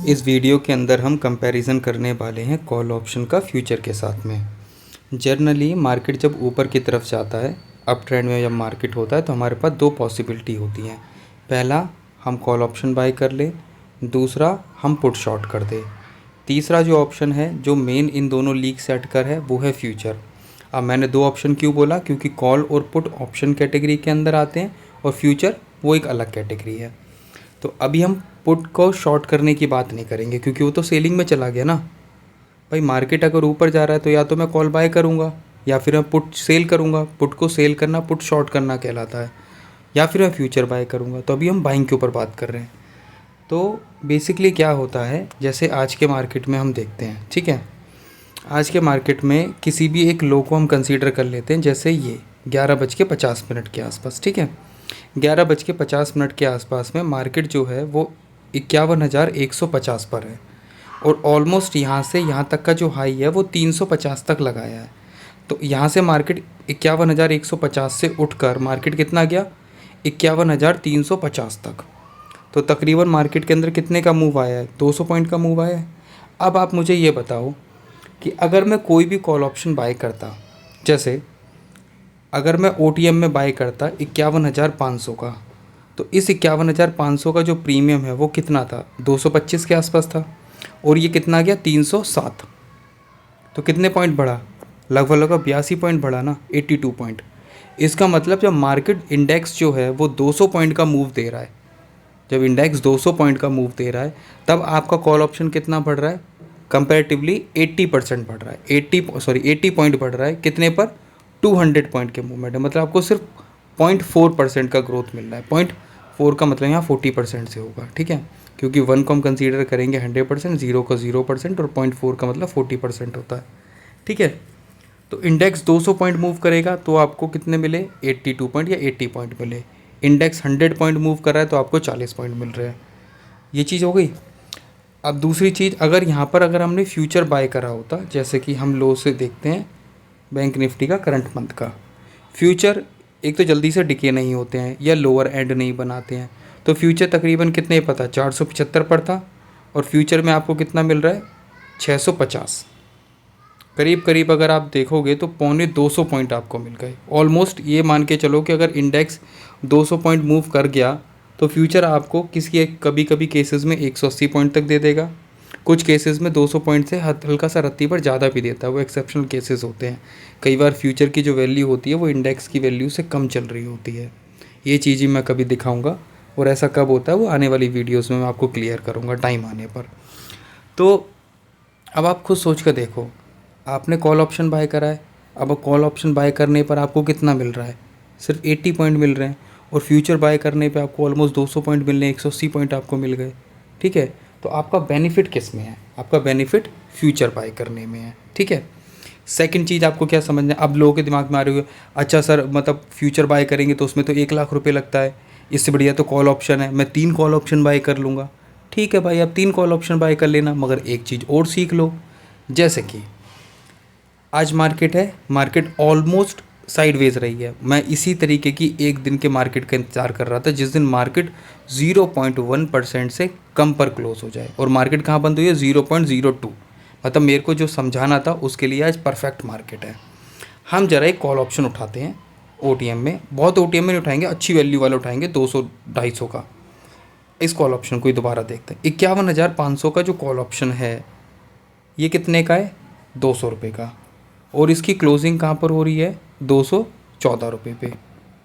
इस वीडियो के अंदर हम कंपैरिजन करने वाले हैं कॉल ऑप्शन का फ्यूचर के साथ में। जनरली मार्केट जब ऊपर की तरफ जाता है, अप ट्रेंड में जब मार्केट होता है, तो हमारे पास दो पॉसिबिलिटी होती हैं। पहला, हम कॉल ऑप्शन बाय कर लें, दूसरा हम पुट शॉर्ट कर दें। तीसरा जो ऑप्शन है जो मेन इन दोनों लीग सेट कर है वो है फ्यूचर। अब मैंने दो ऑप्शन क्यों बोला, क्योंकि कॉल और पुट ऑप्शन कैटेगरी के अंदर आते हैं और फ्यूचर वो एक अलग कैटेगरी है। तो अभी हम पुट को शॉर्ट करने की बात नहीं करेंगे क्योंकि वो तो सेलिंग में चला गया ना भाई। मार्केट अगर ऊपर जा रहा है तो या तो मैं कॉल बाय करूँगा या फिर मैं पुट सेल करूँगा। पुट को सेल करना पुट शॉर्ट करना कहलाता है। या फिर मैं फ्यूचर बाय करूँगा। तो अभी हम बाइंग के ऊपर बात कर रहे हैं। तो बेसिकली क्या होता है, जैसे आज के मार्केट में हम देखते हैं, ठीक है, आज के मार्केट में किसी भी एक लो को हम कंसीडर कर लेते हैं। जैसे ये 11:50 के आसपास, ठीक है, 11:50 के आसपास में मार्केट जो है वो 51,150 पर है और ऑलमोस्ट यहाँ से यहाँ तक का जो हाई है वो 350 तक लगाया है। तो यहाँ से मार्केट 51,150 से उठकर मार्केट कितना गया, 51,350 तक। तो तकरीबन मार्केट के अंदर कितने का मूव आया है, 200 पॉइंट का मूव आया है। अब आप मुझे ये बताओ कि अगर मैं कोई भी कॉल ऑप्शन बाय करता, जैसे अगर मैं OTM में बाय करता 51,500 का, तो इस 51,500 का जो प्रीमियम है वो कितना था, 225 के आसपास था और ये कितना गया, 307। तो कितने पॉइंट बढ़ा, लगभग 82 पॉइंट बढ़ा ना, 82 पॉइंट। इसका मतलब जब मार्केट इंडेक्स जो है वो 200 पॉइंट का मूव दे रहा है, जब इंडेक्स 200 पॉइंट का मूव दे रहा है, तब आपका कॉल ऑप्शन कितना बढ़ रहा है, कंपैरेटिवली 80% बढ़ रहा है। 80 पॉइंट बढ़ रहा है कितने पर, 200 पॉइंट के मूवमेंट है। मतलब आपको सिर्फ 0.4% का ग्रोथ मिल रहा है। 0.4 का मतलब यहाँ 40% से होगा, ठीक है, क्योंकि 1 को हम कंसीडर करेंगे 100%, 0 का 0% और 0.4 का मतलब 40% होता है, ठीक है। तो इंडेक्स 200 पॉइंट मूव करेगा तो आपको कितने मिले, 82 पॉइंट या 80 पॉइंट मिले। इंडेक्स 100 पॉइंट मूव कर रहा है तो आपको 40 पॉइंट मिल रहे हैं। ये चीज़ हो गई। अब दूसरी चीज़, अगर यहाँ पर अगर हमने फ्यूचर बाय करा होता, जैसे कि हम लो से देखते हैं बैंक निफ्टी का करंट मंथ का फ्यूचर, एक तो जल्दी से डिके नहीं होते हैं या लोअर एंड नहीं बनाते हैं। तो फ्यूचर तकरीबन कितने पता, 475 पर था और फ्यूचर में आपको कितना मिल रहा है, 650। करीब करीब अगर आप देखोगे तो 250 पॉइंट आपको मिल गए। ऑलमोस्ट ये मान के चलो कि अगर इंडेक्स 200 पॉइंट मूव कर गया तो फ्यूचर आपको किसी कभी कभी केसेस में 180 पॉइंट तक दे देगा। कुछ केसेस में 200 पॉइंट से हल्का सा रत्ती पर ज़्यादा भी देता है, वो एक्सेप्शनल केसेस होते हैं। कई बार फ्यूचर की जो वैल्यू होती है वो इंडेक्स की वैल्यू से कम चल रही होती है। ये चीज़ ही मैं कभी दिखाऊंगा और ऐसा कब होता है वो आने वाली वीडियोस में मैं आपको क्लियर करूँगा टाइम आने पर। तो अब आप खुद सोच कर देखो, आपने कॉल ऑप्शन बाय करा है, अब कॉल ऑप्शन बाय करने पर आपको कितना मिल रहा है, सिर्फ 80 पॉइंट मिल रहे हैं और फ्यूचर बाय करने पे आपको ऑलमोस्ट 200 पॉइंट मिल रहे हैं, 180 पॉइंट आपको मिल गए, ठीक है। तो आपका बेनिफिट किस में है, आपका बेनिफिट फ्यूचर बाय करने में है, ठीक है। सेकंड चीज़ आपको क्या समझना है, अब लोगों के दिमाग में आ रही है, अच्छा सर मतलब फ्यूचर बाय करेंगे तो उसमें तो 1,00,000 लगता है, इससे बढ़िया तो कॉल ऑप्शन है, मैं 3 कॉल ऑप्शन बाय कर लूँगा। ठीक है भाई, आप 3 कॉल ऑप्शन बाय कर लेना, मगर एक चीज़ और सीख लो। जैसे कि आज मार्केट है, मार्केट ऑलमोस्ट साइडवेज रही है। मैं इसी तरीके की एक दिन के मार्केट का इंतज़ार कर रहा था जिस दिन मार्केट 0.1% से कम पर क्लोज हो जाए और मार्केट कहाँ बंद हुई है, 0.02। मतलब मेरे को जो समझाना था उसके लिए आज परफेक्ट मार्केट है। हम जरा एक कॉल ऑप्शन उठाते हैं OTM में, बहुत OTM में नहीं उठाएंगे, अच्छी वैल्यू वाला उठाएंगे, 200-250 का। इस कॉल ऑप्शन को ही दोबारा देखते हैं। 51,500 का जो कॉल ऑप्शन है ये कितने का है, 200 रुपये का, और इसकी क्लोजिंग कहाँ पर हो रही है, 214 रुपये पे।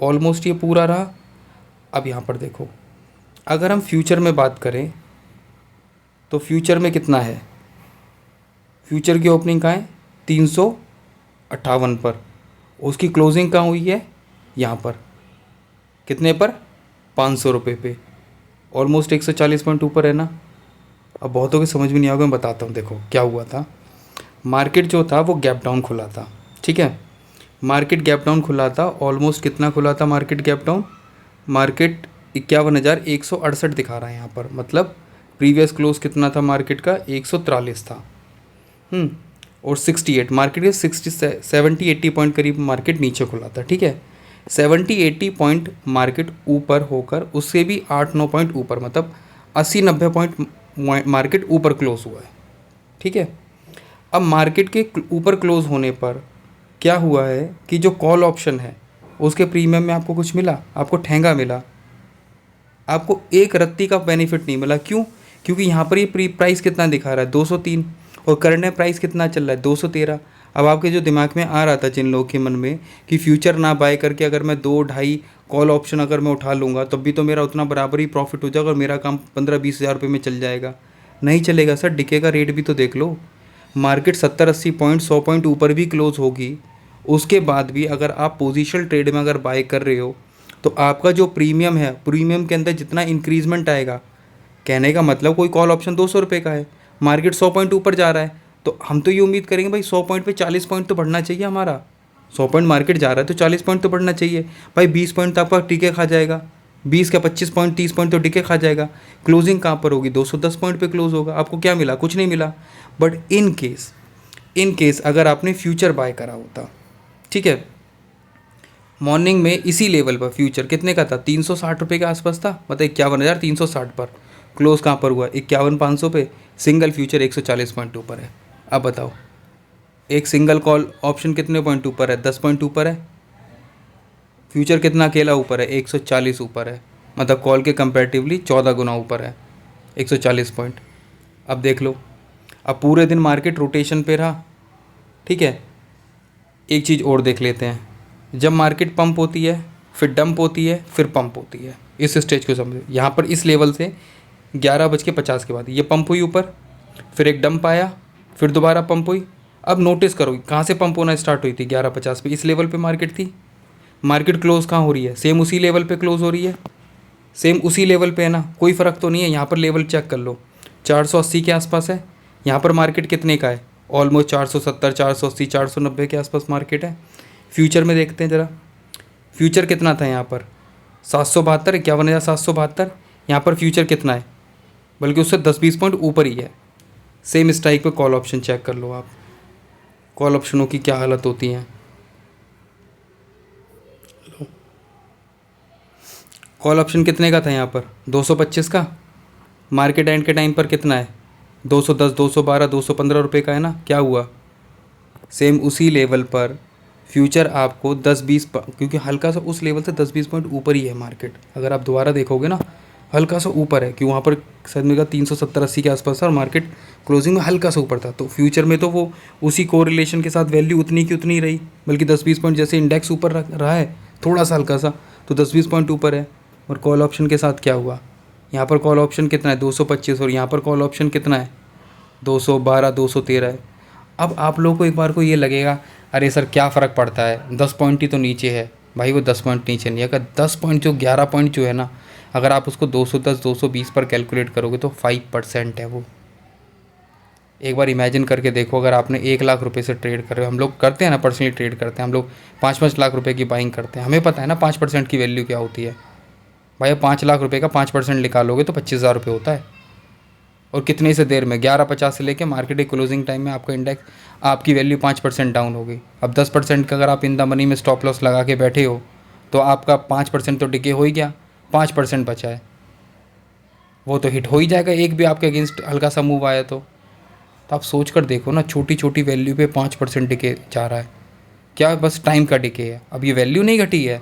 ऑलमोस्ट ये पूरा रहा। अब यहाँ पर देखो, अगर हम फ्यूचर में बात करें तो फ्यूचर में कितना है, फ्यूचर की ओपनिंग कहाँ है, 358 पर, उसकी क्लोजिंग कहाँ हुई है, यहाँ पर कितने पर, 500 रुपये पे। ऑलमोस्ट 140 पॉइंट ऊपर है ना। अब बहुतों के समझ में नहीं आएगा, मैं बताता हूँ। देखो क्या हुआ था, मार्केट जो था वो गैप डाउन खुला था, ठीक है, मार्केट गैप डाउन खुला था। ऑलमोस्ट कितना खुला था मार्केट गैप डाउन, मार्केट 51,168 दिखा रहा है यहाँ पर, मतलब प्रीवियस क्लोज कितना था मार्केट का, 143 था। और 68 मार्केट के 70-80 पॉइंट करीब मार्केट नीचे खुला था, ठीक है। 70-80 पॉइंट मार्केट ऊपर होकर उससे भी 8-9 पॉइंट ऊपर, मतलब 80-90 पॉइंट मार्केट ऊपर क्लोज हुआ है, ठीक है। अब मार्केट के ऊपर क्लोज होने पर क्या हुआ है कि जो कॉल ऑप्शन है उसके प्रीमियम में आपको कुछ मिला, आपको ठेंगा मिला, आपको एक रत्ती का बेनिफिट नहीं मिला। क्यों? क्योंकि यहाँ पर ये प्राइस कितना दिखा रहा है, 203, और करंट में प्राइस कितना चल रहा है, 213। अब आपके जो दिमाग में आ रहा था जिन लोगों के मन में कि फ्यूचर ना बाय करके अगर मैं 2-2.5 कॉल ऑप्शन अगर मैं उठा लूँगा तब भी तो मेरा उतना बराबर ही प्रॉफिट हो जाएगा और मेरा काम 15-20 हज़ार रुपये में चल जाएगा। नहीं चलेगा सर, डिके का रेट भी तो देख लो। मार्केट 70-80 पॉइंट 100 पॉइंट ऊपर भी क्लोज होगी, उसके बाद भी अगर आप पोजिशनल ट्रेड में अगर बाय कर रहे हो तो आपका जो प्रीमियम है, प्रीमियम के अंदर जितना इंक्रीजमेंट आएगा, कहने का मतलब कोई कॉल ऑप्शन 200 रुपये का है, मार्केट 100 पॉइंट ऊपर जा रहा है, तो हम तो ये उम्मीद करेंगे भाई 100 पॉइंट पे 40 पॉइंट तो बढ़ना चाहिए हमारा। 100 पॉइंट मार्केट जा रहा है तो 40 पॉइंट तो बढ़ना चाहिए भाई। 20 पॉइंट तो आपका टिके खा जाएगा, 20 का 25 पॉइंट 30 पॉइंट तो टिके खा जाएगा। क्लोजिंग कहाँ पर होगी, 210 पॉइंट पे क्लोज होगा। आपको क्या मिला? कुछ नहीं मिला। बट इन केस अगर आपने फ्यूचर बाय करा होता, ठीक है, मॉर्निंग में इसी लेवल पर फ्यूचर कितने का था, 360 रुपये के आसपास था, मतलब 51,360 पर क्लोज कहाँ पर हुआ, 51,500 पे। सिंगल फ्यूचर 140 पॉइंट ऊपर है। अब बताओ एक सिंगल कॉल ऑप्शन कितने पॉइंट ऊपर है, 10 पॉइंट ऊपर है। फ्यूचर कितना अकेला ऊपर है, 140 ऊपर है, मतलब कॉल के कंपैरेटिवली 14 गुना ऊपर है, 140 पॉइंट। अब देख लो, अब पूरे दिन मार्केट रोटेशन पे रहा, ठीक है। एक चीज़ और देख लेते हैं, जब मार्केट पंप होती है फिर डंप होती है फिर पंप होती है, इस स्टेज को समझो। यहाँ पर इस लेवल से 11:50 के बाद ये पंप हुई ऊपर, फिर एक डंप आया, फिर दोबारा पंप हुई। अब नोटिस करो कहाँ से पंप होना स्टार्ट हुई थी, 11:50 पे। इस लेवल पे मार्केट थी, मार्केट क्लोज कहाँ हो रही है, सेम उसी लेवल पे क्लोज हो रही है, सेम उसी लेवल पे है ना, कोई फ़र्क तो नहीं है। यहाँ पर लेवल चेक कर लो, 480 के आसपास है। यहाँ पर मार्केट कितने का है, ऑलमोस्ट 470, 480, 490 के आसपास मार्केट है। फ्यूचर में देखते हैं ज़रा, फ्यूचर कितना था यहाँ पर, 772, 51,772। यहाँ पर फ्यूचर कितना है, बल्कि उससे 10-20 पॉइंट ऊपर ही है। सेम स्ट्राइक पे कॉल ऑप्शन चेक कर लो आप, कॉल ऑप्शनों की क्या हालत होती है। कॉल ऑप्शन कितने का था यहाँ पर, 225 का। मार्केट एंड के टाइम पर कितना है, 210, 212, 215 रुपये का है ना। क्या हुआ, सेम उसी लेवल पर फ्यूचर आपको 10-20, क्योंकि हल्का सा उस लेवल से 10-20 पॉइंट ऊपर ही है मार्केट। अगर आप दोबारा देखोगे ना, हल्का सा ऊपर है, कि वहाँ पर शायद मेरा 370-80 के आसपास था और मार्केट क्लोजिंग में हल्का सा ऊपर था। तो फ्यूचर में तो वो उसी कोरिलेशन के साथ वैल्यू उतनी की उतनी रही, बल्कि 10-20 पॉइंट, जैसे इंडेक्स ऊपर रहा है थोड़ा सा हल्का सा, तो 10-20 पॉइंट ऊपर है। और कॉल ऑप्शन के साथ क्या हुआ, यहाँ पर कॉल ऑप्शन कितना है, 225, और यहाँ पर कॉल ऑप्शन कितना है, 212, 213 है। अब आप लोगों को एक बार को ये लगेगा, अरे सर क्या फ़र्क पड़ता है, 10 पॉइंट ही तो नीचे है। भाई वो 10 पॉइंट नीचे नहीं है, अगर 10 पॉइंट जो 11 पॉइंट जो है ना, अगर आप उसको 210, 220 पर कैलकुलेट करोगे तो 5% है वो। एक बार इमेजिन करके देखो, अगर आपने 1 लाख रुपए से ट्रेड कर रहे हो, हम लोग करते हैं ना, पर्सनली ट्रेड करते हैं हम लोग, 5-5 लाख रुपए की बाइंग करते हैं, हमें पता है ना 5% की वैल्यू क्या होती है। भाई 5 लाख रुपए का 5% निकालोगे तो 25,000 रुपये होता है। और कितनी से देर में, 11:50 से लेके मार्केट के क्लोजिंग टाइम में आपका इंडेक्स, आपकी वैल्यू 5% डाउन हो गई। अब 10% का अगर आप इन द मनी में स्टॉप लॉस लगा के बैठे हो तो आपका 5% तो डिके हो ही गया, 5% बचा है, वो तो हिट हो ही जाएगा। एक भी आपके अगेंस्ट हल्का सा मूव आया तो आप सोच कर देखो ना, छोटी छोटी वैल्यू पे 5% डिके जा रहा है, क्या बस टाइम का डिके है। अब ये वैल्यू नहीं घटी है,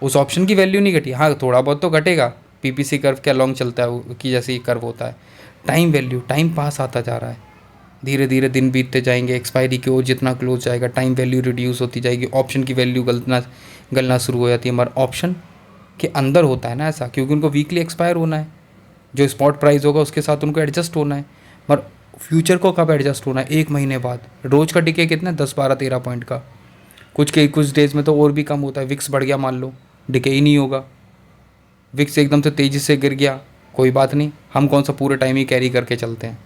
उस ऑप्शन की वैल्यू नहीं घटी, हाँ थोड़ा बहुत तो घटेगा, पीपीसी कर्व क्या लॉन्ग चलता है वो कि जैसे ही कर्व होता है। टाइम वैल्यू, टाइम पास आता जा रहा है, धीरे धीरे दिन बीतते जाएंगे, एक्सपायरी की ओर जितना क्लोज जाएगा टाइम वैल्यू रिड्यूस होती जाएगी, ऑप्शन की वैल्यू गलना शुरू हो जाती है। मगर ऑप्शन के अंदर होता है ना ऐसा, क्योंकि उनको वीकली एक्सपायर होना है, जो स्पॉट प्राइस होगा उसके साथ उनको एडजस्ट होना है। मगर फ्यूचर को कब एडजस्ट होना है, 1 महीने बाद। रोज़ का डिके कितना है, 10, 12, 13 पॉइंट का, कुछ डेज में तो और भी कम होता है। विक्स बढ़ गया मान लो, डिके ही नहीं होगा। विक्स एकदम से तेज़ी से गिर गया, कोई बात नहीं, हम कौन सा पूरे टाइम ही कैरी करके चलते हैं,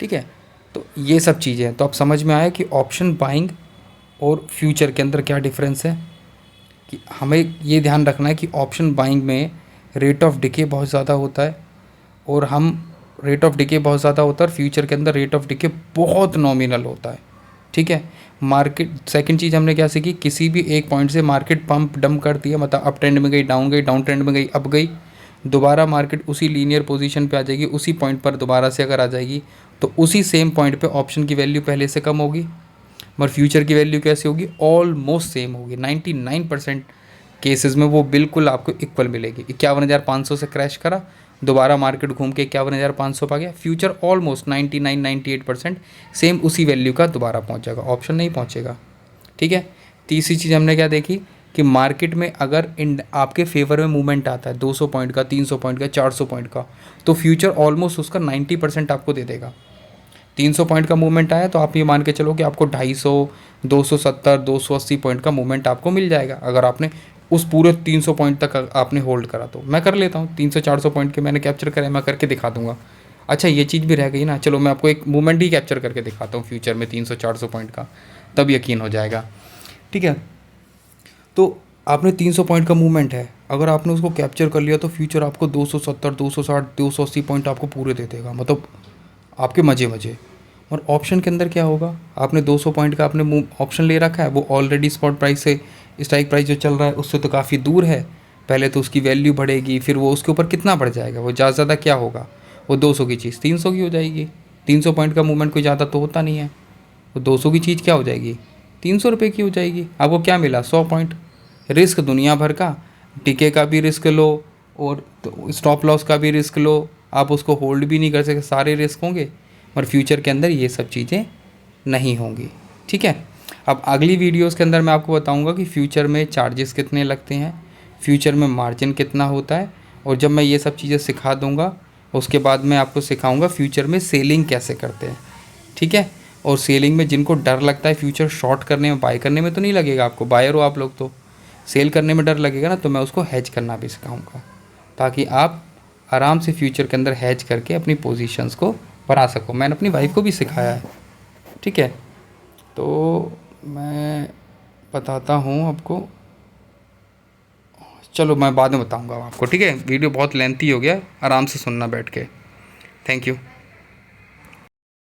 ठीक है। तो ये सब चीज़ें हैं, तो अब समझ में आया कि ऑप्शन बाइंग और फ्यूचर के अंदर क्या डिफरेंस है। कि हमें ये ध्यान रखना है कि ऑप्शन बाइंग में रेट ऑफ डिके बहुत ज़्यादा होता है, और फ्यूचर के अंदर रेट ऑफ डिके बहुत नॉमिनल होता है, ठीक है। मार्केट, सेकंड चीज़ हमने क्या सीखी, किसी भी एक पॉइंट से मार्केट पंप डंप करती है, मतलब अप ट्रेंड में गई, डाउन ट्रेंड में गई, अप गई, दोबारा मार्केट उसी लीनियर पोजीशन पे आ जाएगी, उसी पॉइंट पर दोबारा से अगर आ जाएगी तो उसी सेम पॉइंट पे ऑप्शन की वैल्यू पहले से कम होगी, मगर फ्यूचर की वैल्यू कैसी होगी, ऑलमोस्ट सेम होगी। 99% केसेस में वो बिल्कुल आपको इक्वल मिलेगी। 51,500 से क्रैश करा, दोबारा मार्केट घूम के 51,500 पा गया, फ्यूचर ऑलमोस्ट 99-98% सेम उसी वैल्यू का दोबारा पहुंच जाएगा, ऑप्शन नहीं पहुंचेगा। ठीक है। तीसरी चीज़ हमने क्या देखी कि मार्केट में अगर इन आपके फेवर में मूवमेंट आता है 200 पॉइंट का, 300 पॉइंट का, 400 पॉइंट का, तो फ्यूचर ऑलमोस्ट उसका 90% आपको दे देगा। 300 पॉइंट का मूवमेंट आया तो आप ये मान के चलो कि आपको 250, 270, 280 पॉइंट का मूवमेंट आपको मिल जाएगा, अगर आपने उस पूरे 300 पॉइंट तक आपने होल्ड करा। तो मैं कर लेता हूँ 300-400 पॉइंट के मैंने कैप्चर करे, मैं करके दिखा दूंगा। अच्छा ये चीज़ भी रह गई ना, चलो मैं आपको एक मूवमेंट ही कैप्चर करके दिखाता हूँ फ्यूचर में 300-400 पॉइंट का, तब यकीन हो जाएगा। ठीक है। तो आपने 300 पॉइंट का मूवमेंट है, अगर आपने उसको कैप्चर कर लिया तो फ्यूचर आपको 270, 260, 280 पॉइंट आपको पूरे दे देगा, मतलब आपके मज़े मज़े। और ऑप्शन के अंदर क्या होगा, आपने 200 पॉइंट का आपने ऑप्शन ले रखा है, वो ऑलरेडी स्पॉट प्राइस से स्ट्राइक प्राइस जो चल रहा है उससे तो काफ़ी दूर है। पहले तो उसकी वैल्यू बढ़ेगी, फिर वो उसके ऊपर कितना बढ़ जाएगा, वो ज़्यादा ज़्यादा क्या होगा, वो 200 की चीज़ 300 की हो जाएगी। 300 पॉइंट का मूवमेंट कोई ज़्यादा तो होता नहीं है, वो 200 की चीज़ क्या हो जाएगी, 300 रुपये की हो जाएगी। आपको क्या मिला, 100 पॉइंट। रिस्क दुनिया भर का, टिके का भी रिस्क लो और तो स्टॉप लॉस का भी रिस्क लो, आप उसको होल्ड भी नहीं कर सकते, सारे रिस्क होंगे। और फ्यूचर के अंदर ये सब चीज़ें नहीं होंगी। ठीक है। अब अगली वीडियोस के अंदर मैं आपको बताऊंगा कि फ्यूचर में चार्जेस कितने लगते हैं, फ्यूचर में मार्जिन कितना होता है, और जब मैं ये सब चीज़ें सिखा दूंगा उसके बाद मैं आपको सिखाऊंगा फ्यूचर में सेलिंग कैसे करते हैं। ठीक है। और सेलिंग में जिनको डर लगता है फ्यूचर शॉर्ट करने में, बाय करने में तो नहीं लगेगा आपको, बायर हो आप लोग, तो सेल करने में डर लगेगा ना, तो मैं उसको हैज करना भी सिखाऊंगा, ताकि आप आराम से फ्यूचर के अंदर हैज करके अपनी पोजीशंस को बना सको। मैंने अपनी वाइफ को भी सिखाया है। ठीक है। तो मैं बताता हूँ आपको, चलो मैं बाद में बताऊँगा आपको। ठीक है। वीडियो बहुत लेंथी हो गया, आराम से सुनना बैठ के। Thank you.